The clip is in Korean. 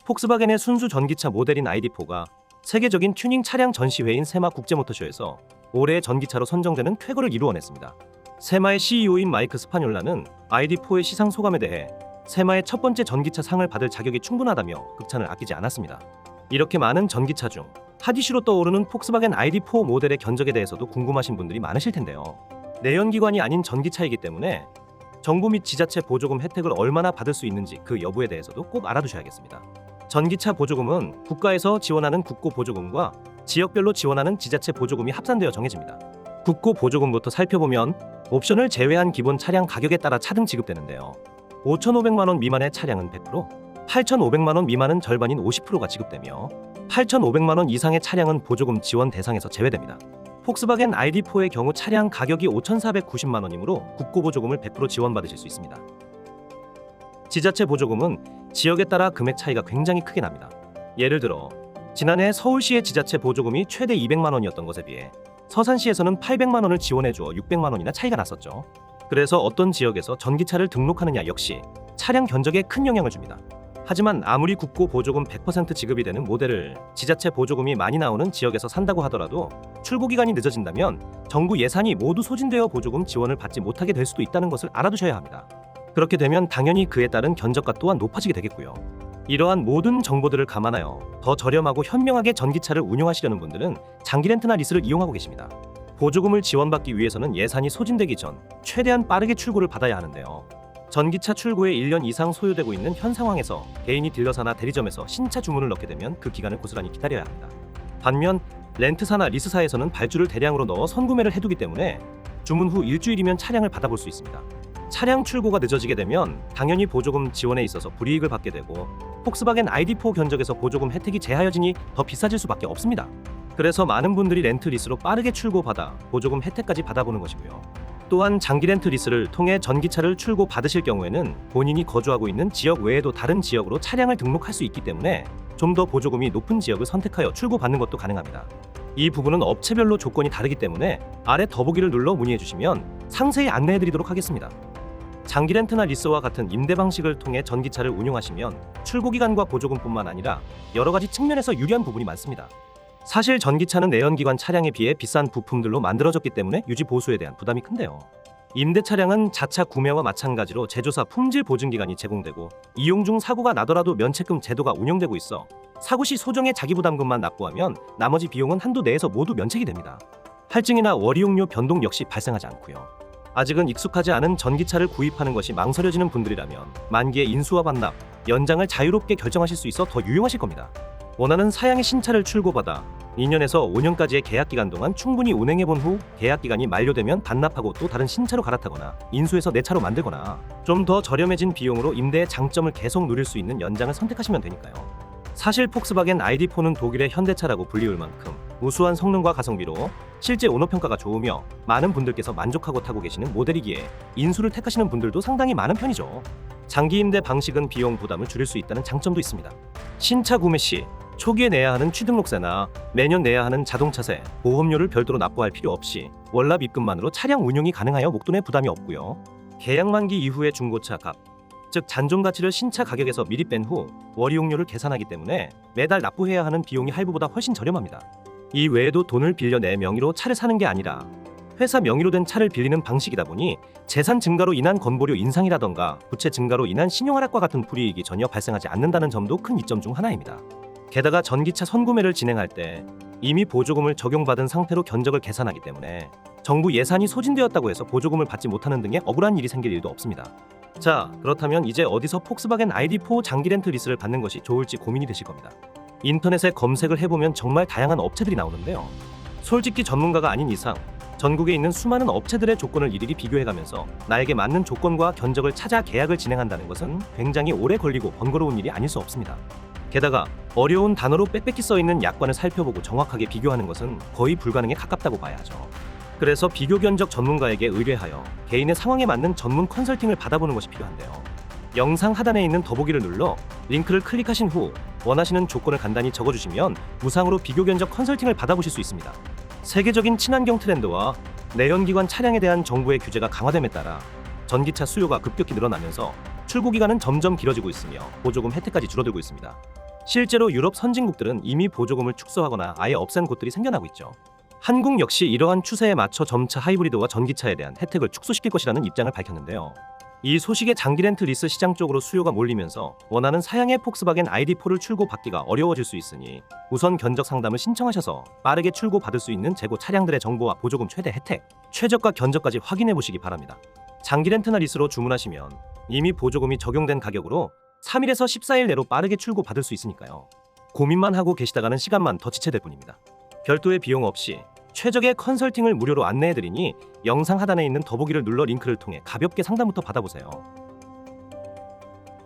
폭스바겐의 순수 전기차 모델인 ID.4가 세계적인 튜닝 차량 전시회인 세마 국제모터쇼에서 올해의 전기차로 선정되는 쾌거를 이루어냈습니다. 세마의 CEO인 마이크 스파뇰라는 ID.4의 시상 소감에 대해 세마의 첫 번째 전기차 상을 받을 자격이 충분하다며 극찬을 아끼지 않았습니다. 이렇게 많은 전기차 중 핫 이슈로 떠오르는 폭스바겐 ID.4 모델의 견적에 대해서도 궁금하신 분들이 많으실 텐데요. 내연기관이 아닌 전기차이기 때문에 정부 및 지자체 보조금 혜택을 얼마나 받을 수 있는지 그 여부에 대해서도 꼭 알아두셔야겠습니다. 전기차 보조금은 국가에서 지원하는 국고 보조금과 지역별로 지원하는 지자체 보조금이 합산되어 정해집니다. 국고 보조금부터 살펴보면 옵션을 제외한 기본 차량 가격에 따라 차등 지급되는데요. 5,500만 원 미만의 차량은 100%, 8,500만 원 미만은 절반인 50%가 지급되며 8,500만 원 이상의 차량은 보조금 지원 대상에서 제외됩니다. 폭스바겐 ID.4의 경우 차량 가격이 5,490만 원이므로 국고 보조금을 100% 지원받으실 수 있습니다. 지자체 보조금은 지역에 따라 금액 차이가 굉장히 크게 납니다. 예를 들어 지난해 서울시의 지자체 보조금이 최대 200만 원이었던 것에 비해 서산시에서는 800만 원을 지원해주어 600만 원이나 차이가 났었죠. 그래서 어떤 지역에서 전기차를 등록하느냐 역시 차량 견적에 큰 영향을 줍니다. 하지만 아무리 국고 보조금 100% 지급이 되는 모델을 지자체 보조금이 많이 나오는 지역에서 산다고 하더라도 출고 기간이 늦어진다면 정부 예산이 모두 소진되어 보조금 지원을 받지 못하게 될 수도 있다는 것을 알아두셔야 합니다. 그렇게 되면 당연히 그에 따른 견적가 또한 높아지게 되겠고요. 이러한 모든 정보들을 감안하여 더 저렴하고 현명하게 전기차를 운용하시려는 분들은 장기 렌트나 리스를 이용하고 계십니다. 보조금을 지원받기 위해서는 예산이 소진되기 전 최대한 빠르게 출고를 받아야 하는데요. 전기차 출고에 1년 이상 소요되고 있는 현 상황에서 개인이 딜러사나 대리점에서 신차 주문을 넣게 되면 그 기간을 고스란히 기다려야 합니다. 반면 렌트사나 리스사에서는 발주를 대량으로 넣어 선구매를 해두기 때문에 주문 후 일주일이면 차량을 받아볼 수 있습니다. 차량 출고가 늦어지게 되면 당연히 보조금 지원에 있어서 불이익을 받게 되고 폭스바겐 ID.4 견적에서 보조금 혜택이 제하여지니 더 비싸질 수밖에 없습니다. 그래서 많은 분들이 렌트 리스로 빠르게 출고받아 보조금 혜택까지 받아보는 것이고요. 또한 장기 렌트 리스를 통해 전기차를 출고 받으실 경우에는 본인이 거주하고 있는 지역 외에도 다른 지역으로 차량을 등록할 수 있기 때문에 좀 더 보조금이 높은 지역을 선택하여 출고 받는 것도 가능합니다. 이 부분은 업체별로 조건이 다르기 때문에 아래 더보기를 눌러 문의해 주시면 상세히 안내해 드리도록 하겠습니다. 장기 렌트나 리스와 같은 임대 방식을 통해 전기차를 운용하시면 출고 기간과 보조금뿐만 아니라 여러 가지 측면에서 유리한 부분이 많습니다. 사실 전기차는 내연기관 차량에 비해 비싼 부품들로 만들어졌기 때문에 유지 보수에 대한 부담이 큰데요. 임대 차량은 자차 구매와 마찬가지로 제조사 품질 보증 기간이 제공되고 이용 중 사고가 나더라도 면책금 제도가 운영되고 있어 사고 시 소정의 자기부담금만 납부하면 나머지 비용은 한도 내에서 모두 면책이 됩니다. 할증이나 월이용료 변동 역시 발생하지 않고요. 아직은 익숙하지 않은 전기차를 구입하는 것이 망설여지는 분들이라면 만기의 인수와 반납, 연장을 자유롭게 결정하실 수 있어 더 유용하실 겁니다. 원하는 사양의 신차를 출고받아 2년에서 5년까지의 계약기간 동안 충분히 운행해본 후 계약기간이 만료되면 반납하고 또 다른 신차로 갈아타거나 인수해서 내 차로 만들거나 좀 더 저렴해진 비용으로 임대의 장점을 계속 누릴 수 있는 연장을 선택하시면 되니까요. 사실 폭스바겐 ID.4는 독일의 현대차라고 불리울 만큼 우수한 성능과 가성비로 실제 오너평가가 좋으며 많은 분들께서 만족하고 타고 계시는 모델이기에 인수를 택하시는 분들도 상당히 많은 편이죠. 장기 임대 방식은 비용 부담을 줄일 수 있다는 장점도 있습니다. 신차 구매 시 초기에 내야 하는 취등록세나 매년 내야 하는 자동차세, 보험료를 별도로 납부할 필요 없이 월납 입금만으로 차량 운용이 가능하여 목돈에 부담이 없고요. 계약 만기 이후의 중고차 값, 즉 잔존 가치를 신차 가격에서 미리 뺀 후 월이용료를 계산하기 때문에 매달 납부해야 하는 비용이 할부보다 훨씬 저렴합니다. 이 외에도 돈을 빌려 내 명의로 차를 사는 게 아니라 회사 명의로 된 차를 빌리는 방식이다 보니 재산 증가로 인한 건보료 인상이라던가 부채 증가로 인한 신용하락과 같은 불이익이 전혀 발생하지 않는다는 점도 큰 이점 중 하나입니다. 게다가 전기차 선구매를 진행할 때 이미 보조금을 적용받은 상태로 견적을 계산하기 때문에 정부 예산이 소진되었다고 해서 보조금을 받지 못하는 등의 억울한 일이 생길 일도 없습니다. 자, 그렇다면 이제 어디서 폭스바겐 ID.4 장기 렌트 리스를 받는 것이 좋을지 고민이 되실 겁니다. 인터넷에 검색을 해보면 정말 다양한 업체들이 나오는데요. 솔직히 전문가가 아닌 이상 전국에 있는 수많은 업체들의 조건을 일일이 비교해가면서 나에게 맞는 조건과 견적을 찾아 계약을 진행한다는 것은 굉장히 오래 걸리고 번거로운 일이 아닐 수 없습니다. 게다가 어려운 단어로 빽빽히 써있는 약관을 살펴보고 정확하게 비교하는 것은 거의 불가능에 가깝다고 봐야 하죠. 그래서 비교 견적 전문가에게 의뢰하여 개인의 상황에 맞는 전문 컨설팅을 받아보는 것이 필요한데요. 영상 하단에 있는 더보기를 눌러 링크를 클릭하신 후 원하시는 조건을 간단히 적어주시면 무상으로 비교 견적 컨설팅을 받아보실 수 있습니다. 세계적인 친환경 트렌드와 내연기관 차량에 대한 정부의 규제가 강화됨에 따라 전기차 수요가 급격히 늘어나면서 출고 기간은 점점 길어지고 있으며 보조금 혜택까지 줄어들고 있습니다. 실제로 유럽 선진국들은 이미 보조금을 축소하거나 아예 없앤 곳들이 생겨나고 있죠. 한국 역시 이러한 추세에 맞춰 점차 하이브리드와 전기차에 대한 혜택을 축소시킬 것이라는 입장을 밝혔는데요. 이 소식에 장기 렌트 리스 시장 쪽으로 수요가 몰리면서 원하는 사양의 폭스바겐 ID4를 출고받기가 어려워질 수 있으니 우선 견적 상담을 신청하셔서 빠르게 출고받을 수 있는 재고 차량들의 정보와 보조금 최대 혜택, 최저가 견적까지 확인해 보시기 바랍니다. 장기 렌트나 리스로 주문하시면 이미 보조금이 적용된 가격으로 3일에서 14일 내로 빠르게 출고받을 수 있으니까요. 고민만 하고 계시다가는 시간만 더 지체될 뿐입니다. 별도의 비용 없이 최적의 컨설팅을 무료로 안내해드리니 영상 하단에 있는 더보기를 눌러 링크를 통해 가볍게 상담부터 받아보세요.